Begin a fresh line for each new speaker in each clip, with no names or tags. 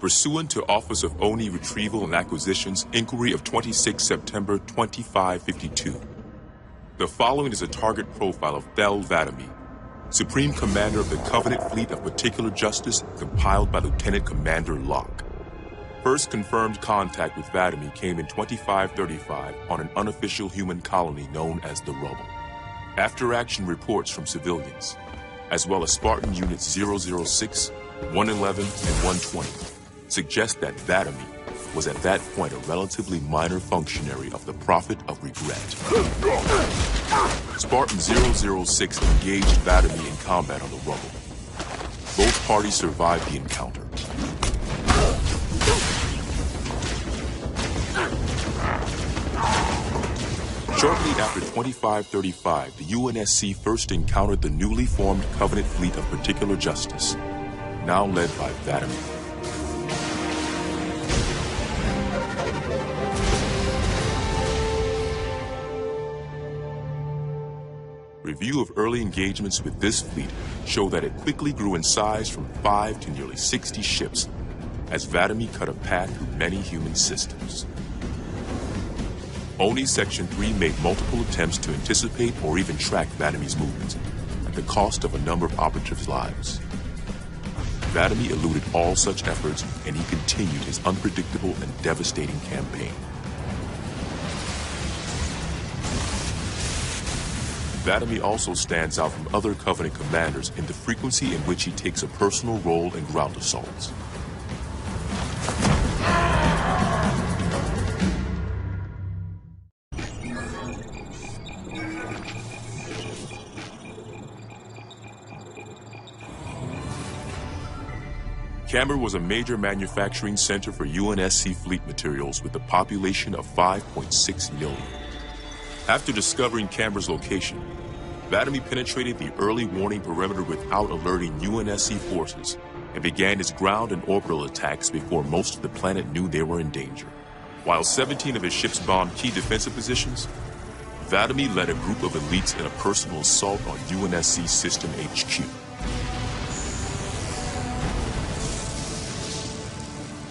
pursuant to Office of ONI Retrieval and Acquisitions Inquiry of 26 September 2552. The following is a target profile of Thel Vadami, Supreme Commander of the Covenant Fleet of Particular Justice, compiled by Lieutenant Commander Locke. First confirmed contact with Vadami came in 2535 on an unofficial human colony known as the Rubble. After-action reports from civilians, as well as Spartan Units 006, 111, and 120, suggest that Vadami was at that point a relatively minor functionary of the Prophet of Regret. Spartan 006 engaged Vadami in combat on the Rubble. Both parties survived the encounter. Shortly after 2535, the UNSC first encountered the newly formed Covenant Fleet of Particular Justice, now led by Vadami. Review of early engagements with this fleet show that it quickly grew in size from 5 to nearly 60 ships as Vadami cut a path through many human systems. ONI Section 3 made multiple attempts to anticipate or even track Vadami's movements at the cost of a number of operatives' lives. Vadami eluded all such efforts, and he continued his unpredictable and devastating campaign. Vadami also stands out from other Covenant commanders in the frequency in which he takes a personal role in ground assaults. Khamr was a major manufacturing center for UNSC fleet materials with a population of 5.6 million. After discovering Khamr's location, Vadami penetrated the early warning perimeter without alerting UNSC forces and began his ground and orbital attacks before most of the planet knew they were in danger. While 17 of his ships bombed key defensive positions, Vadami led a group of elites in a personal assault on UNSC System HQ.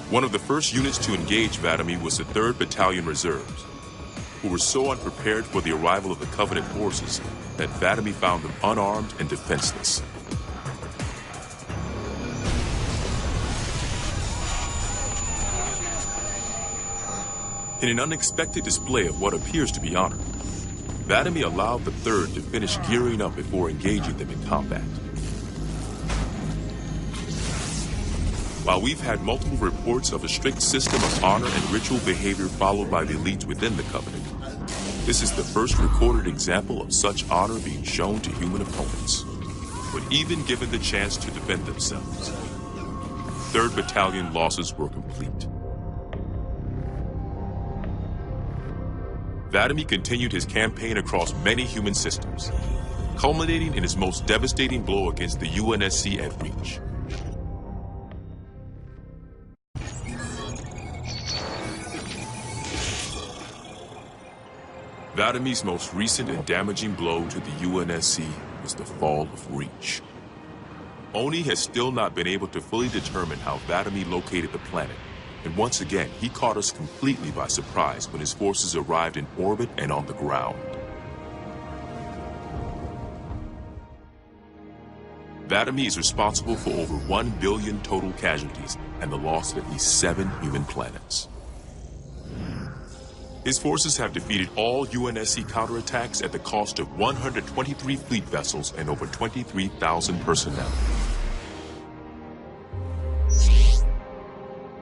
One of the first units to engage Vadami was the 3rd Battalion Reserves, who were so unprepared for the arrival of the Covenant forces that Vadami found them unarmed and defenseless. In an unexpected display of what appears to be honor, Vadami allowed the 3rd to finish gearing up before engaging them in combat. While we've had multiple reports of a strict system of honor and ritual behavior followed by the elites within the Covenant, this is the first recorded example of such honor being shown to human opponents. But even given the chance to defend themselves, 3rd Battalion losses were complete. Vadami continued his campaign across many human systems, culminating in his most devastating blow against the UNSC at Reach. Vadami's most recent and damaging blow to the UNSC was the fall of Reach. ONI has still not been able to fully determine how Vadami located the planet, and once again, he caught us completely by surprise when his forces arrived in orbit and on the ground. Vadami is responsible for over 1 billion total casualties and the loss of at least 7 human planets. His forces have defeated all UNSC counterattacks at the cost of 123 fleet vessels and over 23,000 personnel.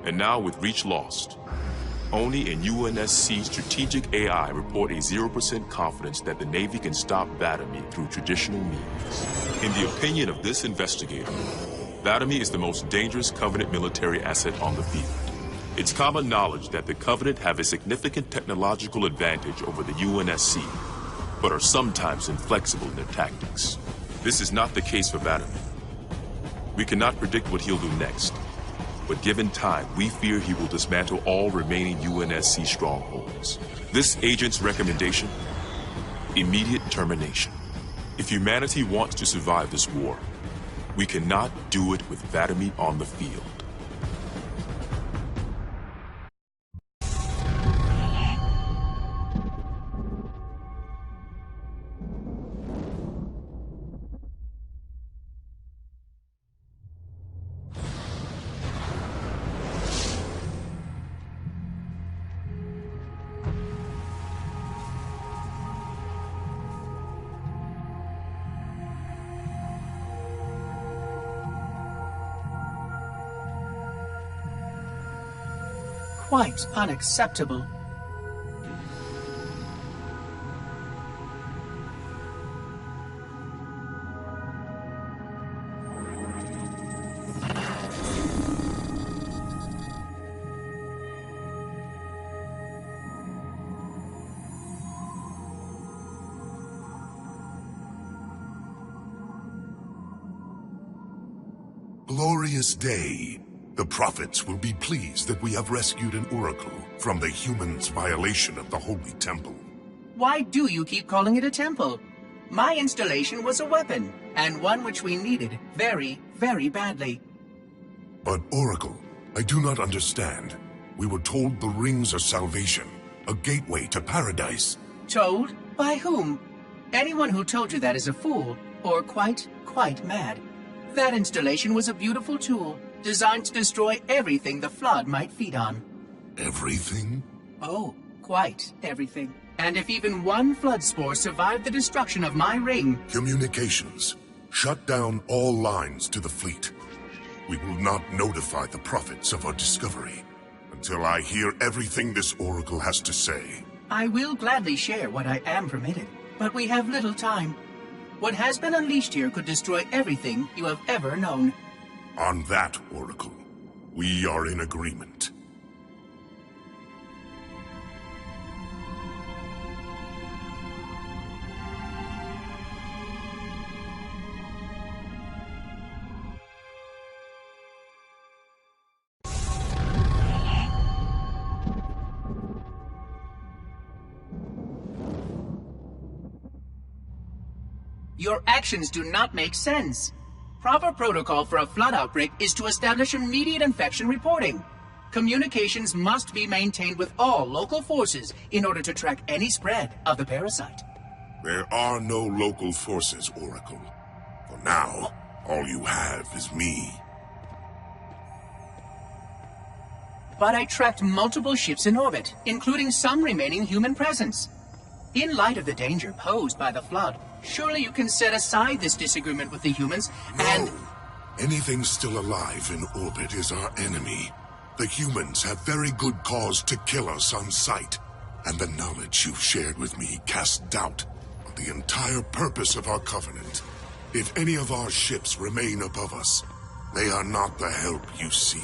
And now with Reach lost, ONI and UNSC strategic AI report a 0% confidence that the Navy can stop Vadami through traditional means. In the opinion of this investigator, Vadami is the most dangerous Covenant military asset on the field. It's common knowledge that the Covenant have a significant technological advantage over the UNSC, but are sometimes inflexible in their tactics. This is not the case for Vadami. We cannot predict what he'll do next, but given time, we fear he will dismantle all remaining UNSC strongholds. This agent's recommendation? Immediate termination. If humanity wants to survive this war, we cannot do it with Vadami on the field.
quite unacceptable.
Glorious day. The prophets will be pleased that we have rescued an oracle from the humans' violation of the holy temple.
Why do you keep calling it a temple? My installation was a weapon, and one which we needed very, very badly.
But Oracle, I do not understand. We were told the rings are salvation, a gateway to paradise.
Told? By whom? Anyone who told you that is a fool, or quite mad. That installation was a beautiful tool, designed to destroy everything the Flood might feed on.
Everything?
Oh, quite everything. And if even one Flood spore survived the destruction of my ring...
Communications. Shut down all lines to the fleet. We will not notify the prophets of our discovery until I hear everything this oracle has to say.
I will gladly share what I am permitted, but we have little time. What has been unleashed here could destroy everything you have ever known.
On that, Oracle, we are in agreement.
Your actions do not make sense. Proper protocol for a flood outbreak is to establish immediate infection reporting. Communications must be maintained with all local forces in order to track any spread of the parasite.
There are no local forces, Oracle. For now, all you have is me.
But I tracked multiple ships in orbit, including some remaining human presence. In light of the danger posed by the Flood, surely you can set aside this disagreement with the humans and...
No! Anything still alive in orbit is our enemy. The humans have very good cause to kill us on sight. And the knowledge you've shared with me casts doubt on the entire purpose of our covenant. If any of our ships remain above us, they are not the help you seek.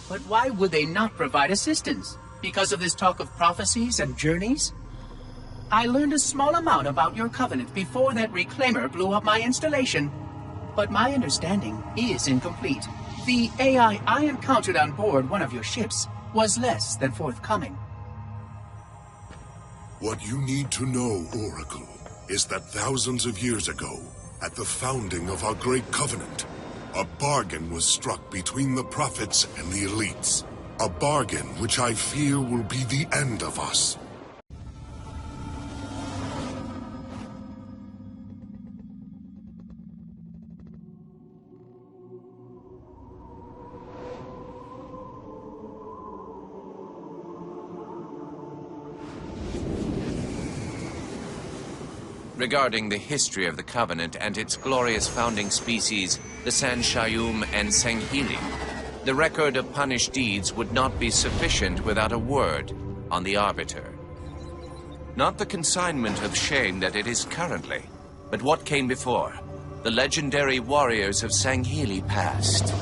But why would they not provide assistance? Because of this talk of prophecies and journeys? I learned a small amount about your covenant before that reclaimer blew up my installation. But my understanding is incomplete. The AI I encountered on board one of your ships was less than forthcoming.
What you need to know, Oracle, is that thousands of years ago, at the founding of our great covenant, a bargain was struck between the prophets and the elites. A bargain which I fear will be the end of us.
Regarding the history of the Covenant and its glorious founding species, the Sanshayum and Sanghili, the record of punished deeds would not be sufficient without a word on the Arbiter. Not the consignment of shame that it is currently, but what came before, the legendary warriors of Sanghili past.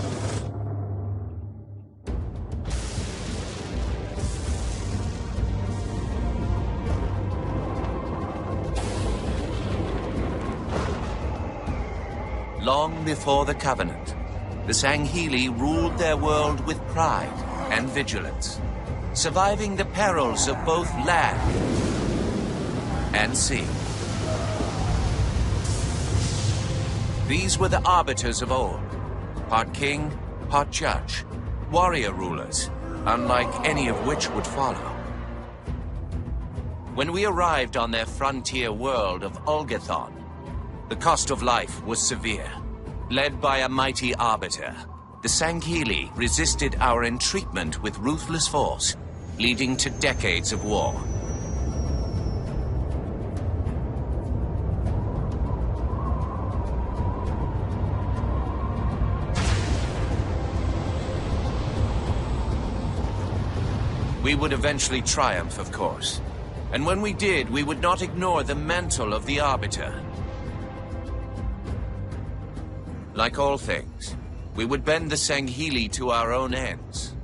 Long before the Covenant, the Sanghili ruled their world with pride and vigilance, surviving the perils of both land and sea. These were the arbiters of old, part king, part judge, warrior rulers, unlike any of which would follow. When we arrived on their frontier world of Ulgathon, the cost of life was severe. Led by a mighty arbiter, the Sanghili resisted our entreatment with ruthless force, leading to decades of war. We would eventually triumph, of course. And when we did, we would not ignore the mantle of the Arbiter. Like all things, we would bend the Sanghili to our own ends.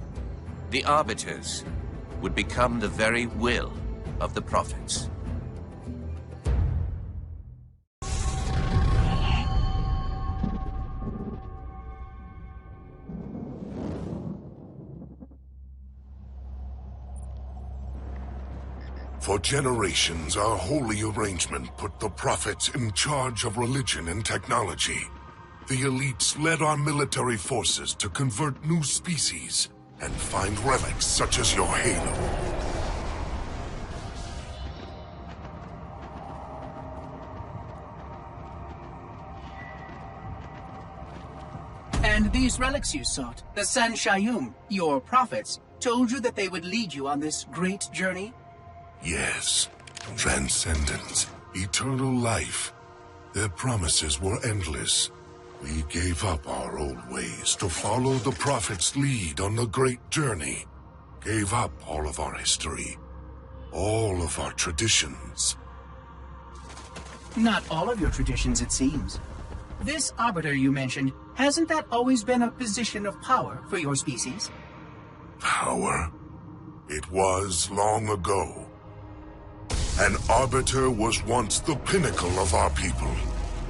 The Arbiters would become the very will of the Prophets.
For generations, our holy arrangement put the prophets in charge of religion and technology. The elites led our military forces to convert new species and find relics such as your Halo.
And these relics you sought, the San Shayum, your prophets, told you that they would lead you on this great journey?
Yes. Transcendence, eternal life. Their promises were endless. We gave up our old ways to follow the Prophet's lead on the great journey. Gave up all of our history. All of our traditions.
Not all of your traditions, it seems. This Arbiter you mentioned, hasn't that always been a position of power for your species?
Power? It was long ago. An Arbiter was once the pinnacle of our people,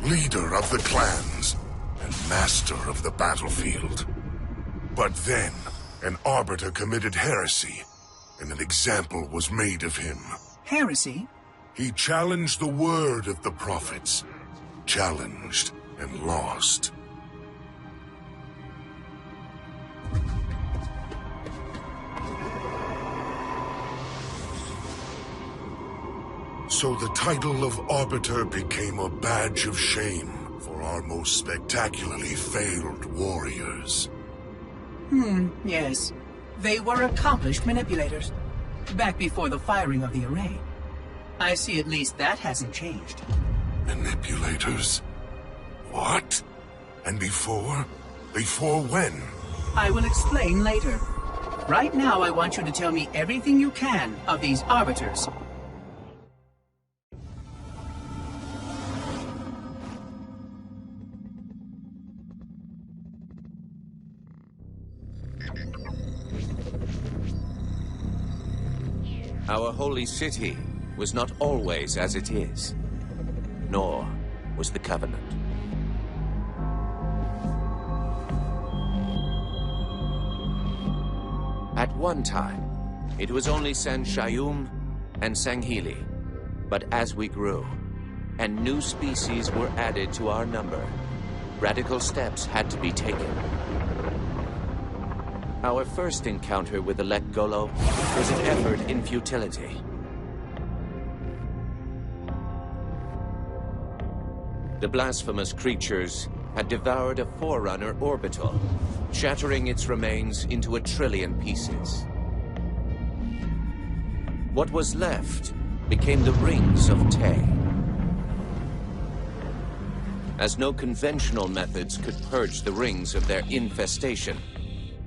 leader of the clans, and master of the battlefield. But then, an Arbiter committed heresy, and an example was made of him.
Heresy?
He challenged the word of the prophets. Challenged and lost. So the title of Arbiter became a badge of shame for our most spectacularly failed warriors.
Yes. They were accomplished manipulators. Back before the firing of the array. I see at least that hasn't changed.
Manipulators? What? And before? Before when?
I will explain later. Right now, I want you to tell me everything you can of these Arbiters.
Our holy city was not always as it is, nor was the Covenant. At one time, it was only San Shayum and Sanghili. But as we grew, and new species were added to our number, radical steps had to be taken. Our first encounter with the Lek Golo was an effort in futility. The blasphemous creatures had devoured a Forerunner orbital, shattering its remains into 1 trillion pieces. What was left became the Rings of Tay. As no conventional methods could purge the rings of their infestation,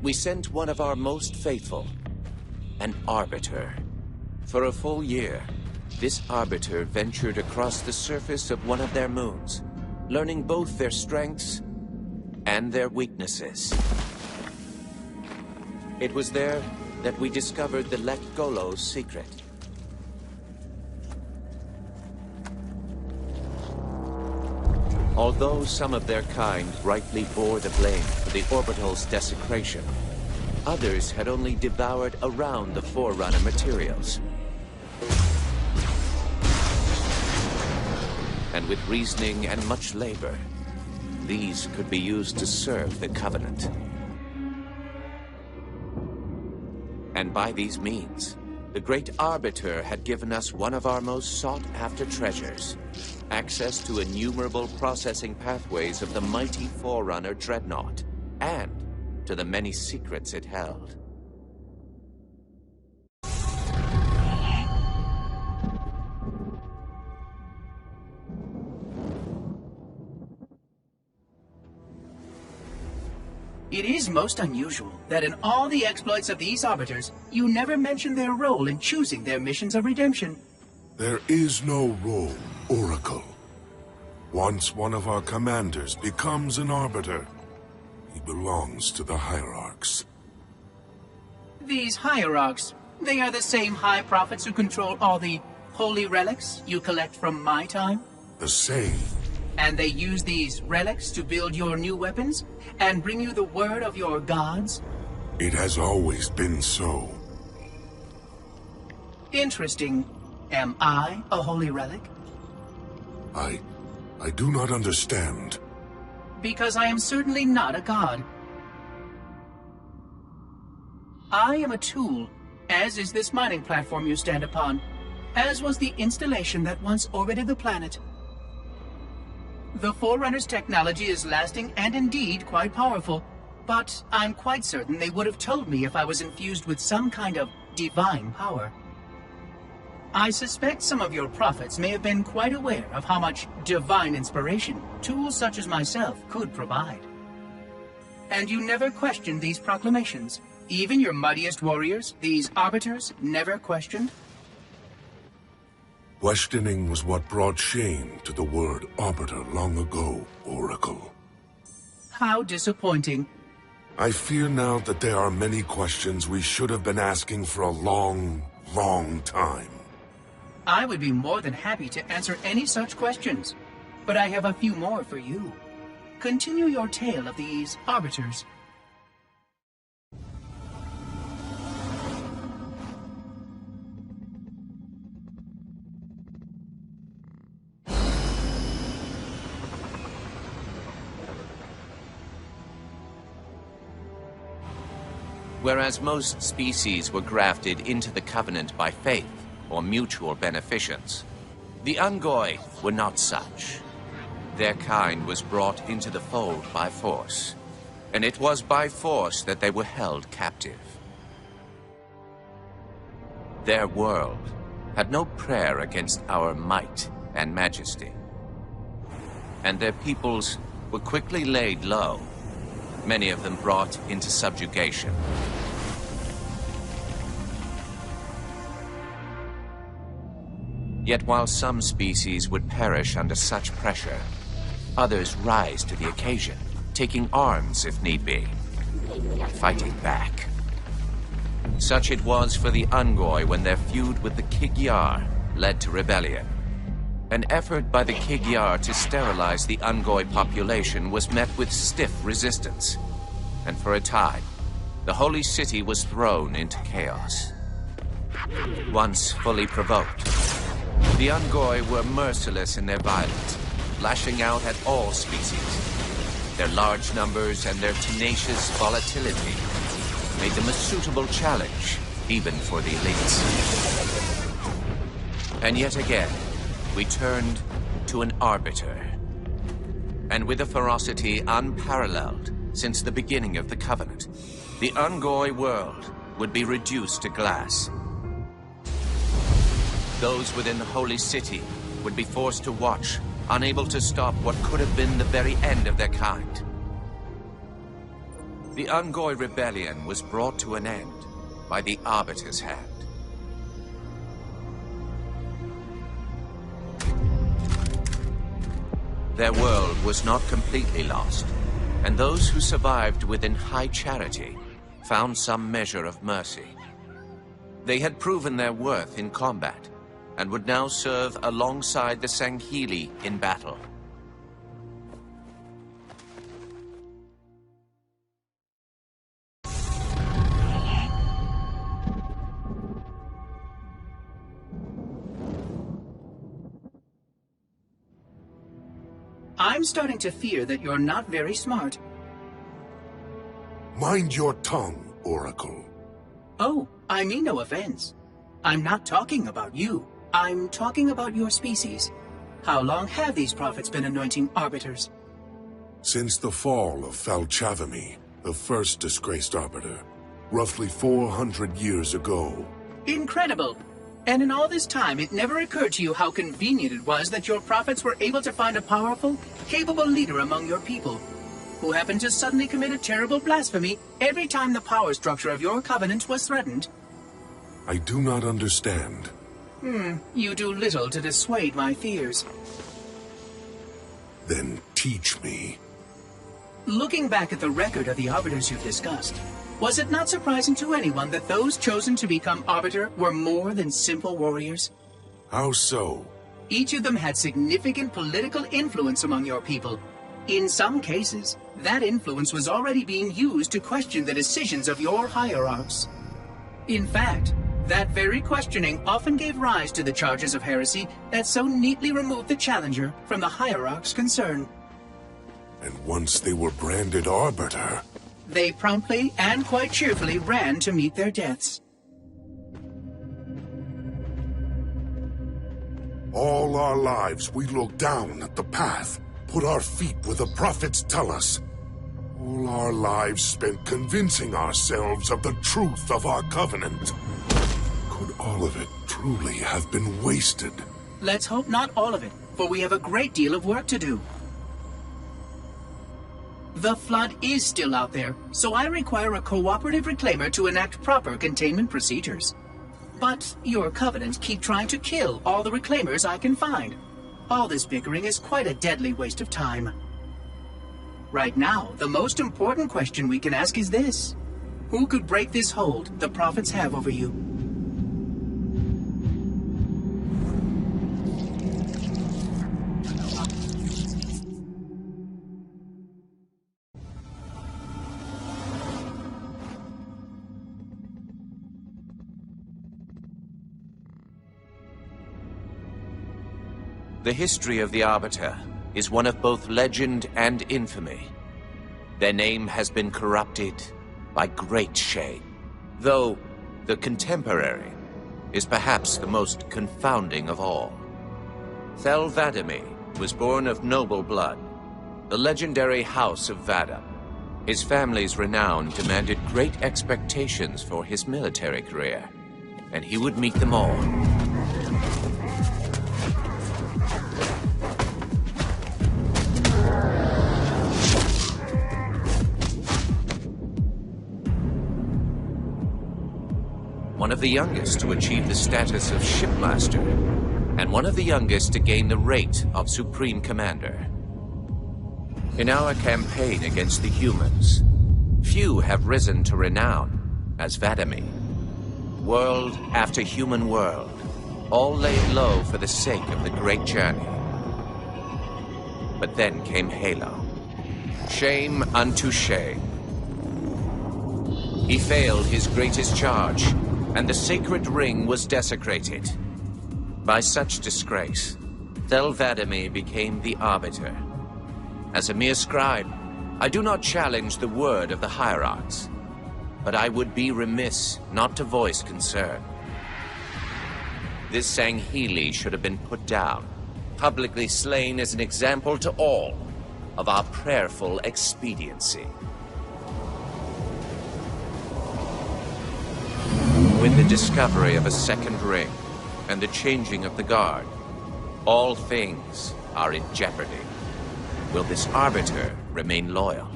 we sent one of our most faithful, an Arbiter. For a full year, this Arbiter ventured across the surface of one of their moons, learning both their strengths and their weaknesses. It was there that we discovered the Lek Golo's secret. Although some of their kind rightly bore the blame for the orbital's desecration, others had only devoured around the Forerunner materials. And with reasoning and much labor, these could be used to serve the Covenant. And by these means, the great Arbiter had given us one of our most sought-after treasures, access to innumerable processing pathways of the mighty Forerunner Dreadnought, and to the many secrets it held.
It is most unusual that in all the exploits of these arbiters, you never mention their role in choosing their missions of redemption.
There is no role, Oracle. Once one of our commanders becomes an arbiter, he belongs to the hierarchs.
These hierarchs, they are the same high prophets who control all the holy relics you collect from my time?
The same.
And they use these relics to build your new weapons and bring you the word of your gods?
It has always been so.
Interesting. Am I a holy relic?
I do not understand.
Because I am certainly not a god. I am a tool, as is this mining platform you stand upon, as was the installation that once orbited the planet. The Forerunner's technology is lasting and indeed quite powerful, but I'm quite certain they would have told me if I was infused with some kind of divine power. I suspect some of your prophets may have been quite aware of how much divine inspiration tools such as myself could provide. And you never questioned these proclamations. Even your mightiest warriors, these arbiters, never questioned?
Questioning was what brought shame to the word arbiter long ago, Oracle.
How disappointing.
I fear now that there are many questions we should have been asking for a long, long time.
I would be more than happy to answer any such questions, but I have a few more for you. Continue your tale of these arbiters.
Whereas most species were grafted into the Covenant by faith or mutual beneficence, the Ungoi were not such. Their kind was brought into the fold by force, and it was by force that they were held captive. Their world had no prayer against our might and majesty, and their peoples were quickly laid low, many of them brought into subjugation. Yet while some species would perish under such pressure, others rise to the occasion, taking arms if need be, fighting back. Such it was for the Ungoi when their feud with the Kig-Yar led to rebellion. An effort by the Kig-Yar to sterilize the Ungoi population was met with stiff resistance, and for a time, the holy city was thrown into chaos. Once fully provoked, the Ungoi were merciless in their violence, lashing out at all species. Their large numbers and their tenacious volatility made them a suitable challenge, even for the elites. And yet again, we turned to an arbiter. And with a ferocity unparalleled since the beginning of the Covenant, the Ungoi world would be reduced to glass. Those within the holy city would be forced to watch, unable to stop what could have been the very end of their kind. The Ungoi rebellion was brought to an end by the Arbiter's hand. Their world was not completely lost, and those who survived within high charity found some measure of mercy. They had proven their worth in combat, and would now serve alongside the Sanghili in battle.
I'm starting to fear that you're not very smart.
Mind your tongue, Oracle.
Oh, I mean no offense. I'm not talking about you. I'm talking about your species. How long have these prophets been anointing arbiters?
Since the fall of Falchavami, the first disgraced arbiter, roughly 400 years ago.
Incredible! And in all this time, it never occurred to you how convenient it was that your prophets were able to find a powerful, capable leader among your people. who happened to suddenly commit a terrible blasphemy every time the power structure of your covenant was threatened.
I do not understand.
You do little to dissuade my fears.
Then teach me.
Looking back at the record of the Arbiters you've discussed, was it not surprising to anyone that those chosen to become Arbiter were more than simple warriors?
How so?
Each of them had significant political influence among your people. In some cases, that influence was already being used to question the decisions of your hierarchs. In fact, that very questioning often gave rise to the charges of heresy that so neatly removed the challenger from the hierarch's concern.
And once they were branded Arbiter,
they promptly and quite cheerfully ran to meet their deaths.
all our lives we look down at the path, put our feet where the prophets tell us. All our lives spent convincing ourselves of the truth of our covenant. Could all of it truly have been wasted?
Let's hope not all of it, for we have a great deal of work to do. The flood is still out there, so I require a cooperative reclaimer to enact proper containment procedures. But your covenants keep trying to kill all the reclaimers I can find. All this bickering is quite a deadly waste of time. Right now, the most important question we can ask is this. Who could break this hold the prophets have over you?
The history of the Arbiter is one of both legend and infamy. Their name has been corrupted by great shame, though the contemporary is perhaps the most confounding of all. Thel 'Vadamee was born of noble blood, the legendary House of Vada. His family's renown demanded great expectations for his military career, and he would meet them all. One of the youngest to achieve the status of shipmaster, and one of the youngest to gain the rate of supreme commander. In our campaign against the humans, few have risen to renown as 'Vadamee. World after human world, all laid low for the sake of the great journey. But then came Halo. Shame unto shame. He failed his greatest charge, and the sacred ring was desecrated. By such disgrace, Thel 'Vadamee became the Arbiter. As a mere scribe, I do not challenge the word of the hierarchs, but I would be remiss not to voice concern. This Sanghili should have been put down, publicly slain as an example to all of our prayerful expediency. With the discovery of a second ring and the changing of the guard, all things are in jeopardy. Will this Arbiter remain loyal?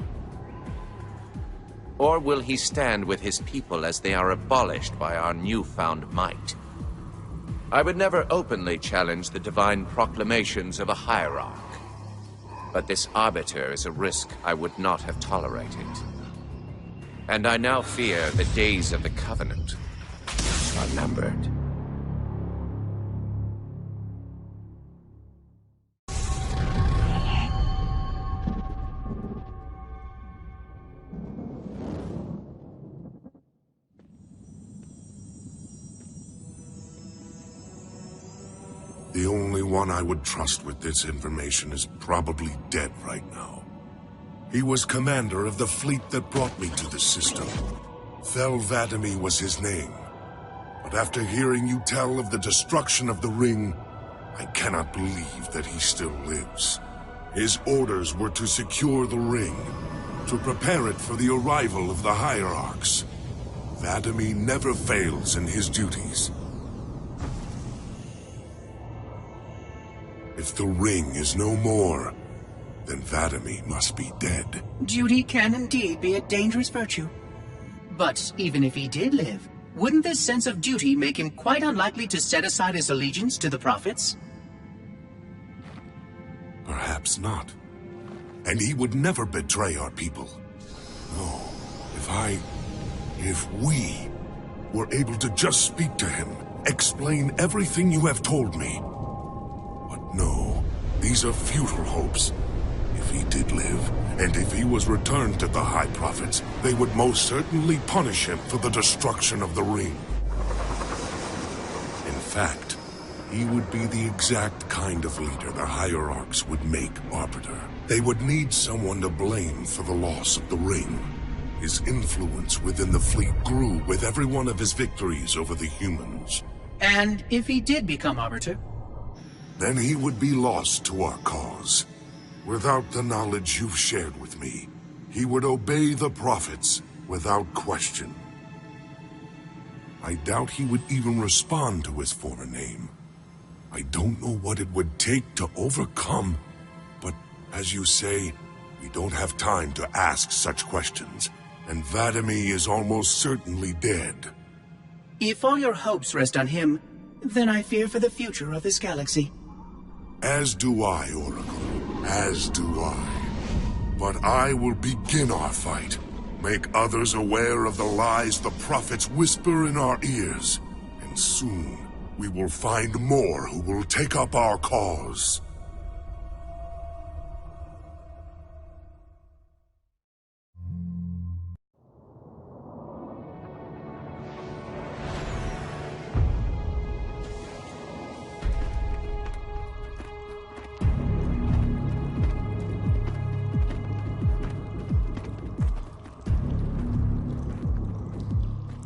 Or will he stand with his people as they are abolished by our newfound might? I would never openly challenge the divine proclamations of a hierarch, but this Arbiter is a risk I would not have tolerated. And I now fear the days of the Covenant are numbered.
The only one I would trust with this information is probably dead right now. He was commander of the fleet that brought me to the system. Thel 'Vadamee was his name. But after hearing you tell of the destruction of the ring, I cannot believe that he still lives. His orders were to secure the ring, to prepare it for the arrival of the hierarchs. 'Vadamee never fails in his duties. If the ring is no more, then Vadami must be dead.
Duty can indeed be a dangerous virtue. But even if he did live, wouldn't this sense of duty make him quite unlikely to set aside his allegiance to the prophets?
Perhaps not. And he would never betray our people. No, if we were able to just speak to him, explain everything you have told me. But no, these are futile hopes. If he did live, and if he was returned to the High Prophets, they would most certainly punish him for the destruction of the ring. In fact, he would be the exact kind of leader the Hierarchs would make Arbiter. They would need someone to blame for the loss of the ring. His influence within the fleet grew with every one of his victories over the humans.
And if he did become Arbiter?
Then he would be lost to our cause. Without the knowledge you've shared with me, he would obey the prophets without question. I doubt he would even respond to his former name. I don't know what it would take to overcome, but as you say, we don't have time to ask such questions, and Vadami is almost certainly dead.
If all your hopes rest on him, then I fear for the future of this galaxy.
As do I, Oracle. As do I. But I will begin our fight. Make others aware of the lies the prophets whisper in our ears. And soon, we will find more who will take up our cause.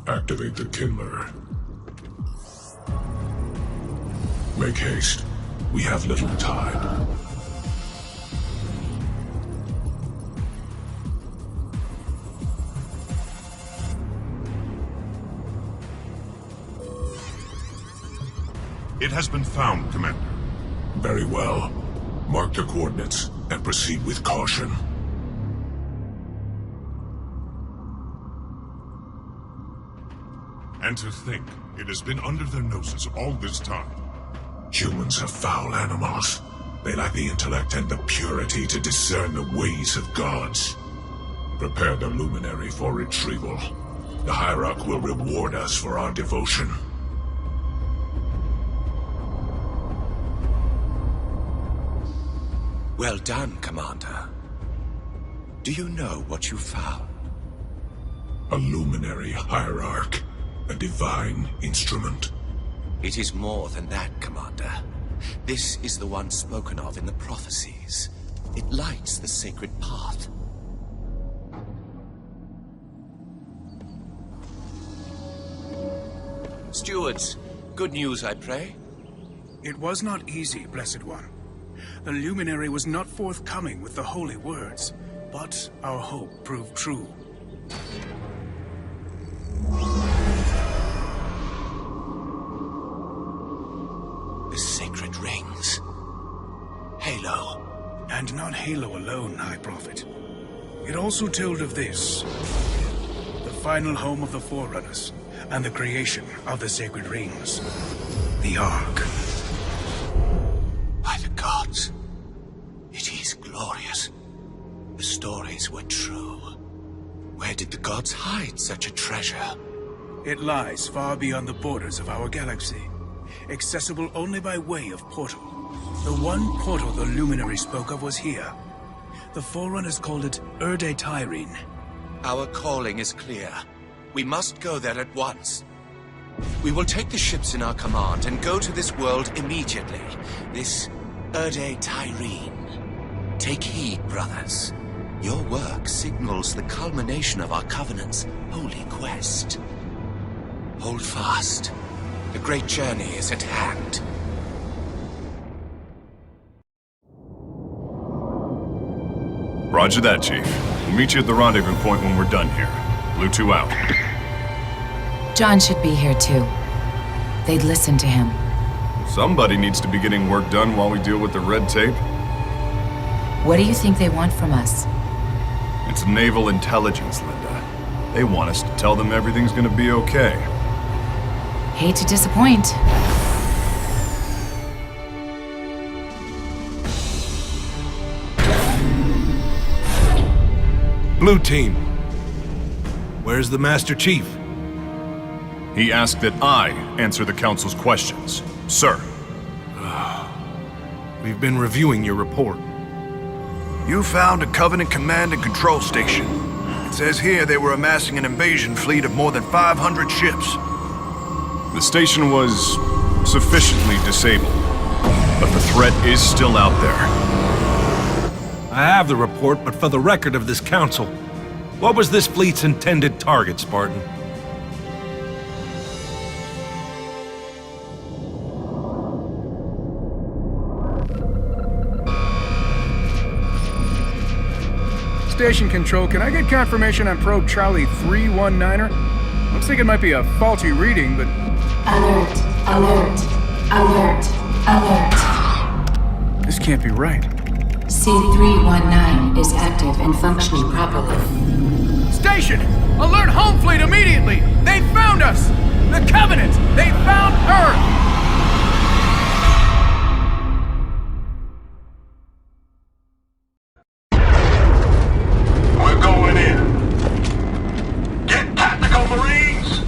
Activate the killer. Make haste. We have little time.
It has been found, Commander.
Very well. Mark the coordinates and proceed with caution.
And to think, it has been under their noses all this time.
Humans are foul animals. They lack the intellect and the purity to discern the ways of gods. Prepare the luminary for retrieval. The Hierarch will reward us for our devotion.
Well done, Commander. Do you know what you found?
A luminary Hierarch. A divine instrument.
It is more than that, Commander. This is the one spoken of in the prophecies. It lights the sacred path. Stewards, good news, I pray?
It was not easy, Blessed One. The luminary was not forthcoming with the holy words, but our hope proved true.
The sacred rings. Halo.
And not Halo alone, High Prophet. It also told of this. The final home of the Forerunners, and the creation of the sacred rings. The Ark.
By the gods. It is glorious. The stories were true. Where did the gods hide such a treasure?
It lies far beyond the borders of our galaxy. Accessible only by way of portal. The one portal the Luminary spoke of was here. The Forerunners called it Erde Tyrene.
Our calling is clear. We must go there at once. We will take the ships in our command and go to this world immediately. This Erde Tyrene. Take heed, brothers. Your work signals the culmination of our Covenant's holy quest. Hold fast. The great journey is at hand.
Roger that, Chief. We'll meet you at the rendezvous point when we're done here. Halo2 out.
John should be here too. They'd listen to him.
Somebody needs to be getting work done while we deal with the red tape.
What do you think they want from us?
It's naval intelligence, Linda. They want us to tell them everything's gonna be okay.
Hate to disappoint.
Blue team. Where's the Master Chief?
He asked that I answer the Council's questions. Sir.
We've been reviewing your report.
You found a Covenant command and control station. It says here they were amassing an invasion fleet of more than 500 ships.
The station was sufficiently disabled, but the threat is still out there.
I have the report, but for the record of this council, what was this fleet's intended target, Spartan?
Station control, can I get confirmation on probe Charlie 319er? Looks like it might be a faulty reading, but...
Alert, alert, alert, alert.
This can't be right.
C319 is active and functioning properly.
Station! Alert home fleet immediately! They found us! The Covenant! They found Earth!
We're going in. Get tactical, Marines!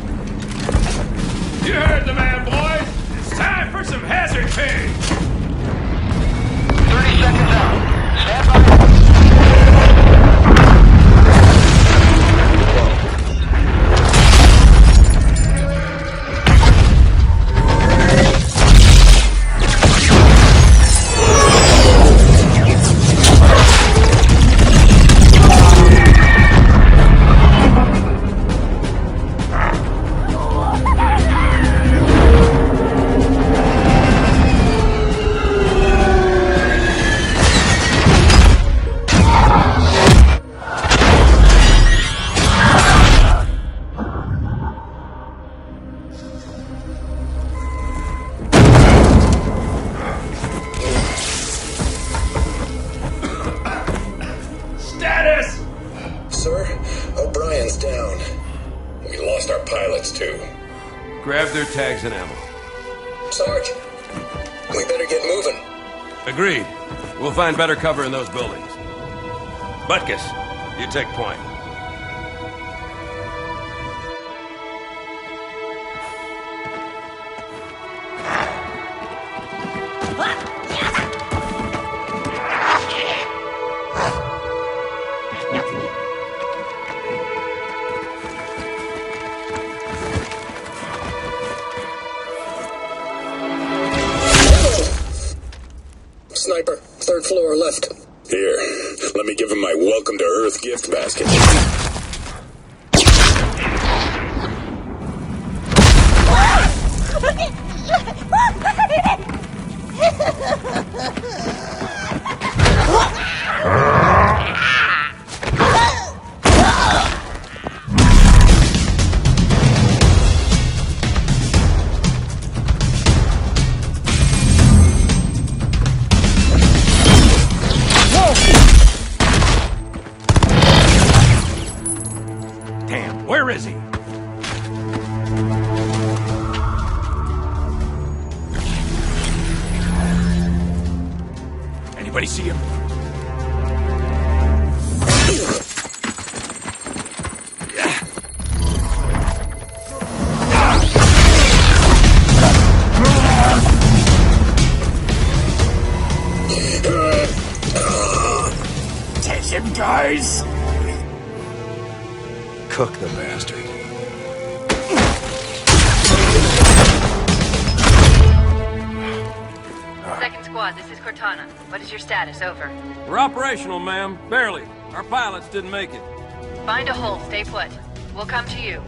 You heard the man, boys! It's time for some hazard pay!
30 seconds out. Stand by.
Grab their tags and ammo.
Sarge, we better get moving.
Agreed. We'll find better cover in those buildings. Butkus, you take point.
Sniper, third floor left.
Here, let me give him my welcome to Earth gift basket.
Where is he? Anybody see him?
Take him, guys!
Cook the bastard.
Second squad, this is Cortana. What is your status? Over.
We're operational, ma'am. Barely. Our pilots didn't make it.
Find a hole, stay put. We'll come to you.